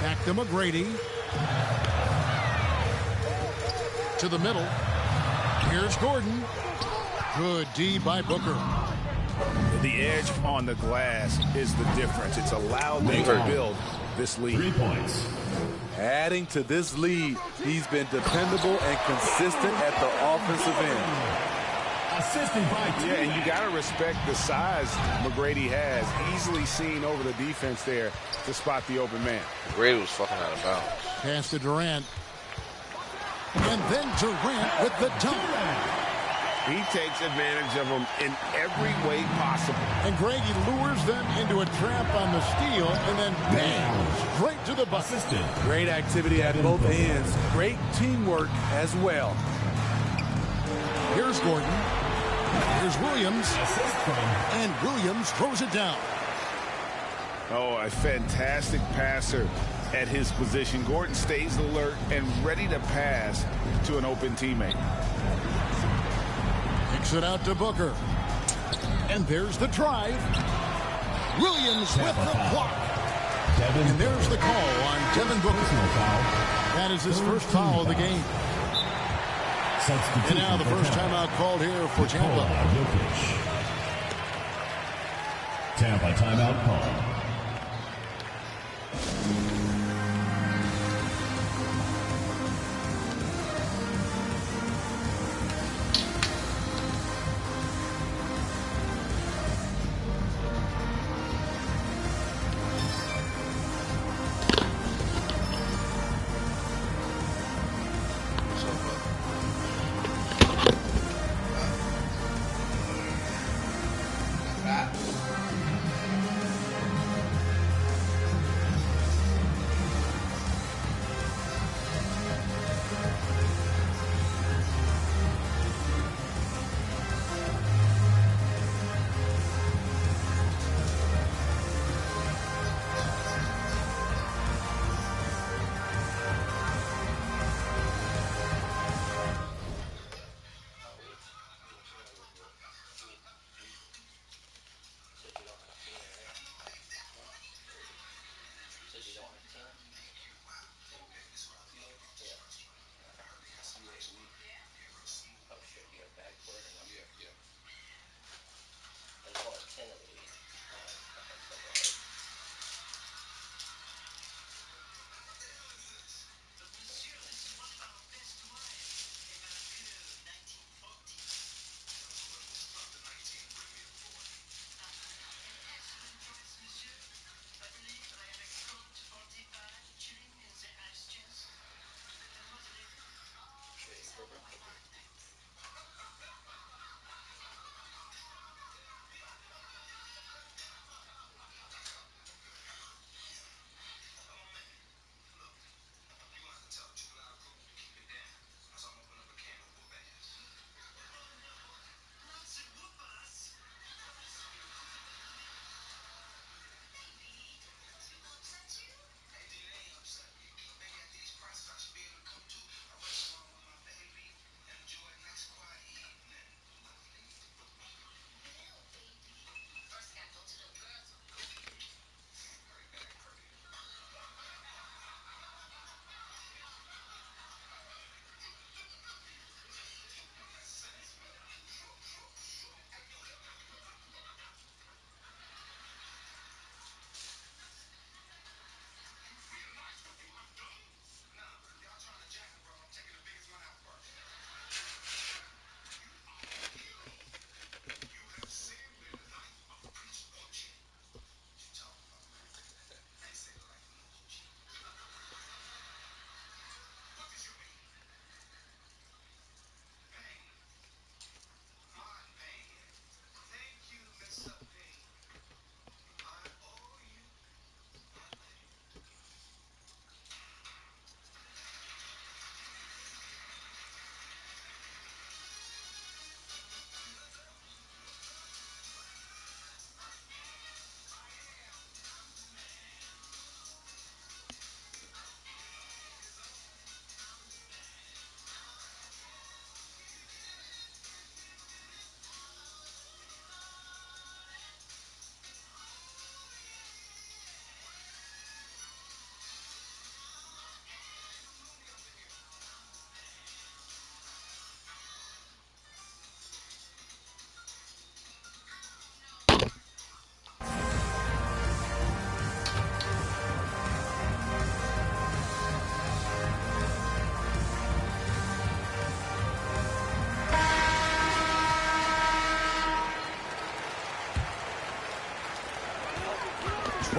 Back to McGrady. To the middle. Here's Gordon. Good D by Booker. The edge on the glass is the difference. It's allowed them to build this lead. 3 points. Adding to this lead, he's been dependable and consistent at the offensive end. assisted by Yeah, and you got to respect the size McGrady has. Easily seen over the defense there to spot the open man. McGrady was fucking out of bounds. Pass to Durant. And then Durant with the dunk. He takes advantage of them in every way possible. And Greg, he lures them into a trap on the steal and then bang, straight to the bucket. Great activity at both ends. Great teamwork as well. Here's Gordon. Here's Williams. And Williams throws it down. Oh, a fantastic passer at his position. Gordon stays alert and ready to pass to an open teammate. Kicks it out to Booker. And there's the drive. Williams with the block. And there's the call on Devin Booker. That is his first foul of the game. And now the first timeout called here for Tampa. Tampa timeout call.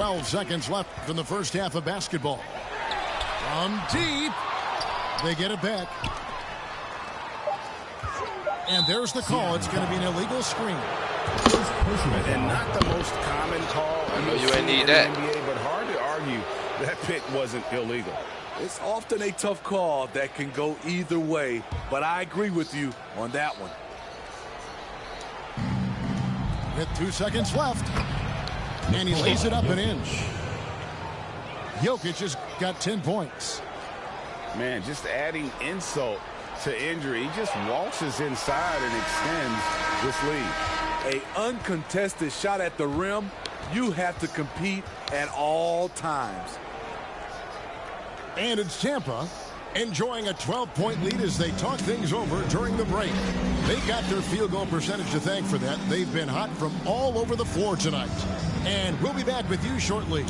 12 seconds left in the first half of basketball. From deep, they get it back. And there's the call. It's going to be an illegal screen. And not the most common call. I know you ain't need that. NBA, but hard to argue that pick wasn't illegal. It's often a tough call that can go either way, but I agree with you on that one. With 2 seconds left. And he lays it up and in. Jokic has got 10 points. Man, just adding insult to injury. He just waltzes inside and extends this lead. An uncontested shot at the rim, you have to compete at all times. And it's Tampa enjoying a 12-point lead as they talk things over during the break. They got their field goal percentage to thank for that. They've been hot from all over the floor tonight. And we'll be back with you shortly.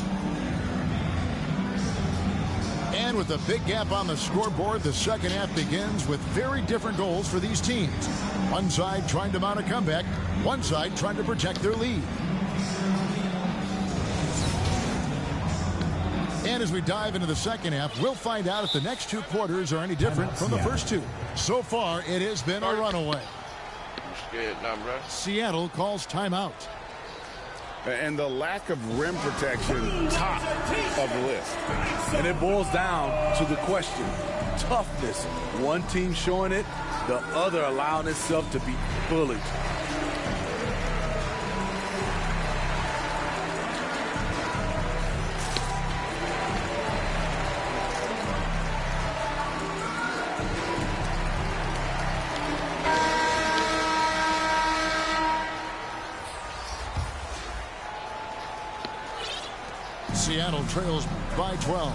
And with a big gap on the scoreboard, the second half begins with very different goals for these teams. One side trying to mount a comeback, one side trying to protect their lead. And as we dive into the second half, we'll find out if the next two quarters are any different from the first two. So far, it has been a runaway. I'm scared now, bro. Seattle calls timeout. And the lack of rim protection, top of the list. And it boils down to the question, toughness. One team showing it, the other allowing itself to be bullied. Seattle trails by 12.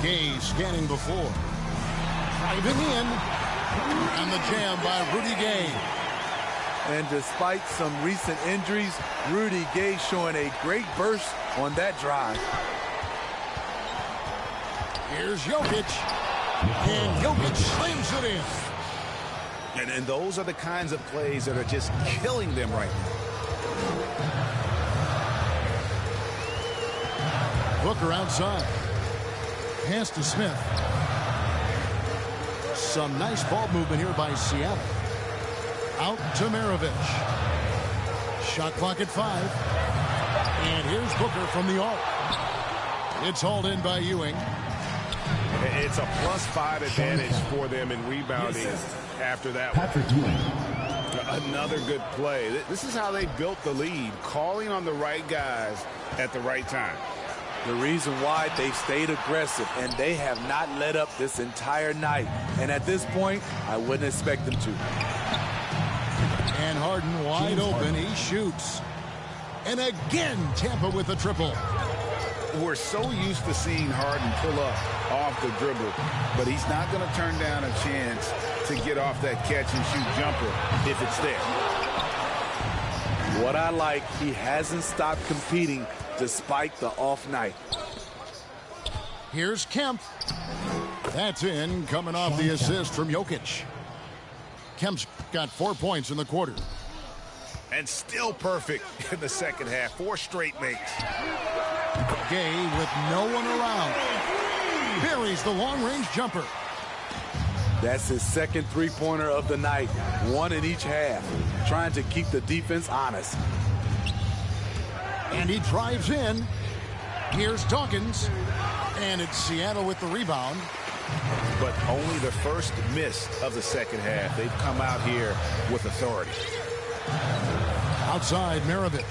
Gay scanning before. Driving in. And the jam by Rudy Gay. And despite some recent injuries, Rudy Gay showing a great burst on that drive. Here's Jokic. And Jokic slams it in. And those are the kinds of plays that are just killing them right now. Booker outside. Pass to Smith. Some nice ball movement here by Seattle. Out to Maravich. Shot clock at 5. And here's Booker from the arc. It's hauled in by Ewing. It's a +5 advantage for them in rebounding after that one. Patrick Ewing. Another good play. This is how they built the lead, calling on the right guys at the right time. The reason why they've stayed aggressive, and they have not let up this entire night. And at this point, I wouldn't expect them to. And Harden wide open. He shoots. And again, Tampa with a triple. We're so used to seeing Harden pull up off the dribble, but he's not going to turn down a chance to get off that catch-and-shoot jumper if it's there. What I like, he hasn't stopped competing despite the off night. Here's Kemp. That's in, coming off the assist from Jokic. Kemp's got 4 points in the quarter. And still perfect in the second half. 4 straight makes. Gay with no one around. Buries the long-range jumper. That's his second three-pointer of the night. 1 in each half. Trying to keep the defense honest. And he drives in. Here's Dawkins. And it's Seattle with the rebound. But only the first miss of the second half. They've come out here with authority. Outside, Maravich.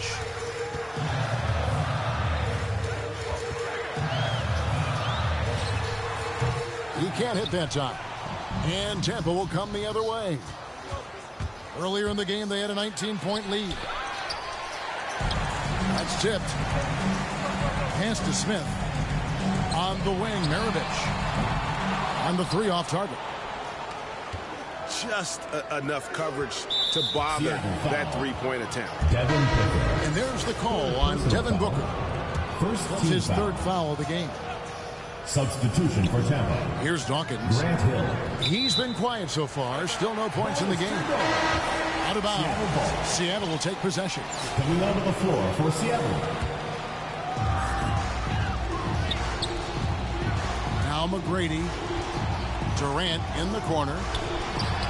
He can't hit that time. And Tampa will come the other way. Earlier in the game, they had a 19-point lead. That's tipped. Pass to Smith. On the wing, Maravich. On the 3 off target. Just enough coverage to bother that three-point attempt. And there's the call on Devin Booker. That's his 3rd foul of the game. Substitution for Tampa. Here's Dawkins. Grant Hill. He's been quiet so far. Still no points in the game. Out of bounds. Seattle will take possession. Coming onto the floor for Seattle. Now McGrady. Durant in the corner.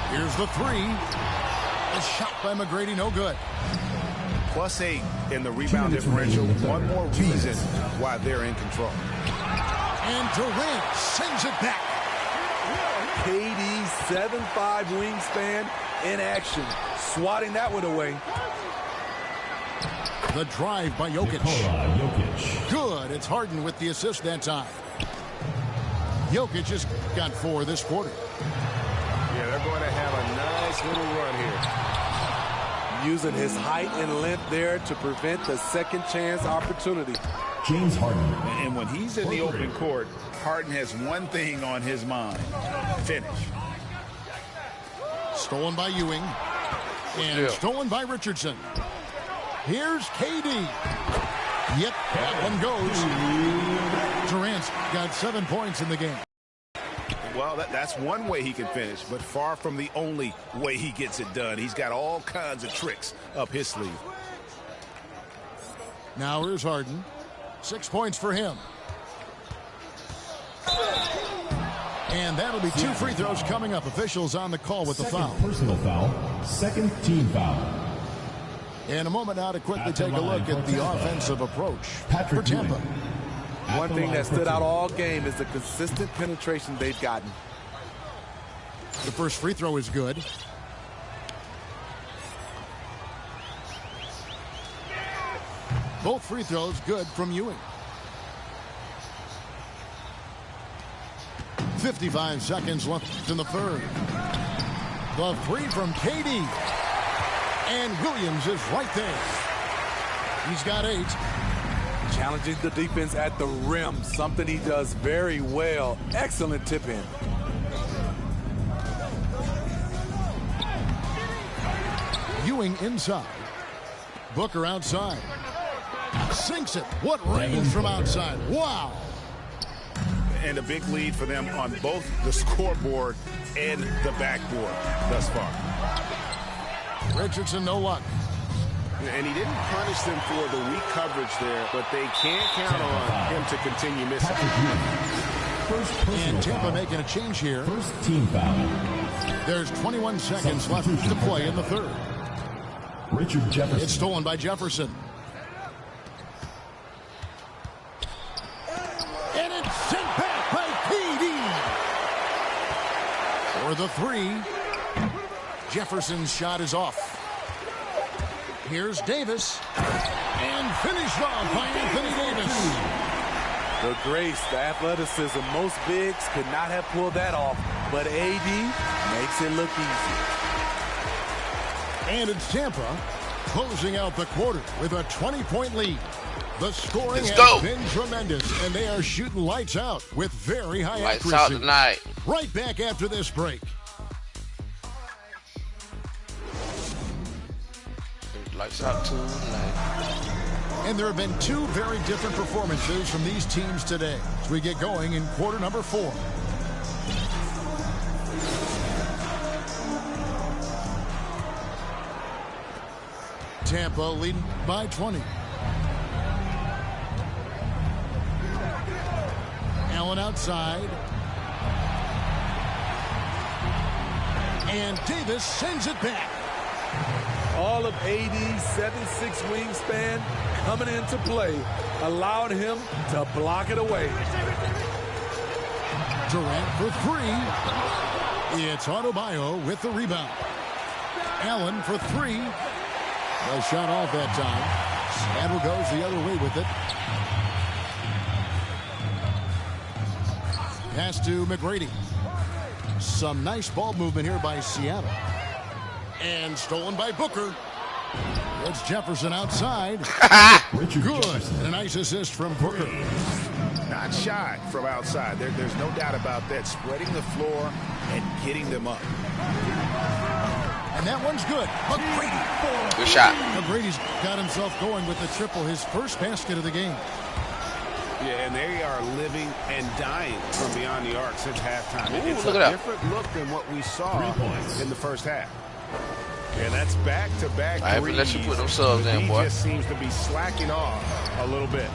Here's the three. A shot by McGrady, no good. +8 in the rebound differential. One more reason why they're in control. And Durant sends it back. KD 7'5" wingspan in action. Swatting that one away. The drive by Jokic. Jokic. Good. It's Harden with the assist that time. Jokic has got 4 this quarter. Yeah, they're going to have a nice little run here. Using his height and length there to prevent the second chance opportunity. James Harden. And when he's in the open court, Harden has one thing on his mind. Finish. Stolen by Ewing. And stolen by Richardson. Here's KD. Yep, that one goes. Durant's got 7 points in the game. Well, that's one way he can finish, but far from the only way he gets it done. He's got all kinds of tricks up his sleeve. Now here's Harden. 6 points for him. And that'll be 2 free throws coming up. Officials on the call with the foul. Personal foul. Second team foul. In a moment now to quickly take a look at the offensive approach for Tampa. One thing that stood out all game is the consistent penetration they've gotten. The first free throw is good. Both free throws good from Ewing. 55 seconds left in the third. The three from KD. And Williams is right there. He's got 8. Challenging the defense at the rim, something he does very well. Excellent tip in. Ewing inside. Booker outside. Sinks it. What range from outside. Wow. And a big lead for them on both the scoreboard and the backboard thus far. Richardson, no luck. And he didn't punish them for the weak coverage there, but they can't count on him to continue missing. And Tampa making a change here. First team foul. There's 21 seconds left to play in the third. Richard Jefferson. It's stolen by Jefferson. And it's sent back by KD. For the three. Jefferson's shot is off. Here's Davis. And finished off by Anthony Davis. The grace, the athleticism, most bigs could not have pulled that off, but AD makes it look easy. And it's Tampa closing out the quarter with a 20-point lead. The scoring has been tremendous, and they are shooting lights out with very high accuracy. Lights out tonight. Right back after this break. Lights out tonight. And there have been 2 very different performances from these teams today as we get going in quarter number 4. Tampa leading by 20. Allen outside. And Davis sends it back. All of AD's 7'6" wingspan coming into play allowed him to block it away. Durant for 3. It's Adebayo with the rebound. Allen for 3. No shot off that time. Seattle goes the other way with it. Pass to McGrady. Some nice ball movement here by Seattle. And stolen by Booker. It's Jefferson outside. Good. And a nice assist from Booker. Not shy from outside. There's no doubt about that. Spreading the floor and getting them up. And that one's good. McGrady. Good shot. McGrady's got himself going with the triple, his first basket of the game. Yeah, and they are living and dying from beyond the arc since halftime. Ooh, it's look a at different look than what we saw in the first half. And that's back-to-back I haven't let you put them subs in, boy. He just seems to be slacking off a little bit.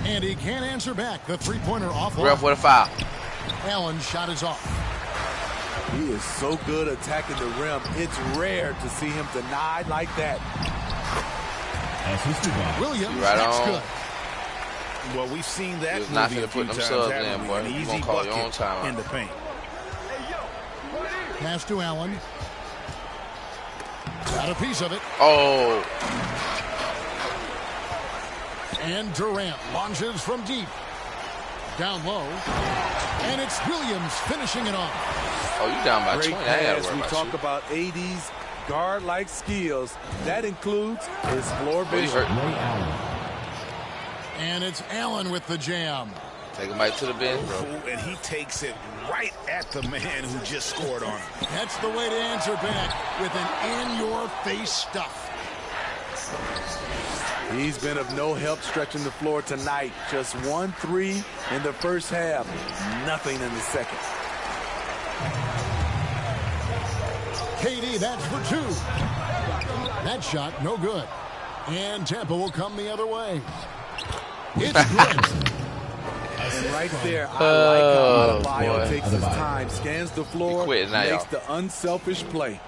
And he can't answer back. The three-pointer off. Ref with a foul. Allen's shot is off. He is so good attacking the rim. It's rare to see him denied like that. Williams, right that's on. good. Well, we've seen that He's not movie a finna few put them times, subs haven't in, we? boy. An You easy gonna call your own bucket time in the paint. Pass to Allen. Got a piece of it. Oh. And Durant launches from deep. Down low. And it's Williams finishing it off. Oh, you down by Great 20. I ain't gotta pass. worry We about talk you. about AD's guard-like skills. That includes his floor vision. And it's Allen with the jam. Take him right to the bench, bro. And he takes it right at the man who just scored on him. That's the way to answer back with an in-your-face stuff. He's been of no help stretching the floor tonight. Just 1 3 in the first half. Nothing in the second. KD, that's for 2. That shot, no good. And Tampa will come the other way. It's good. And right there, I like how Adebayo boy. takes his time, scans the floor, He quit now, makes y'all. the unselfish play.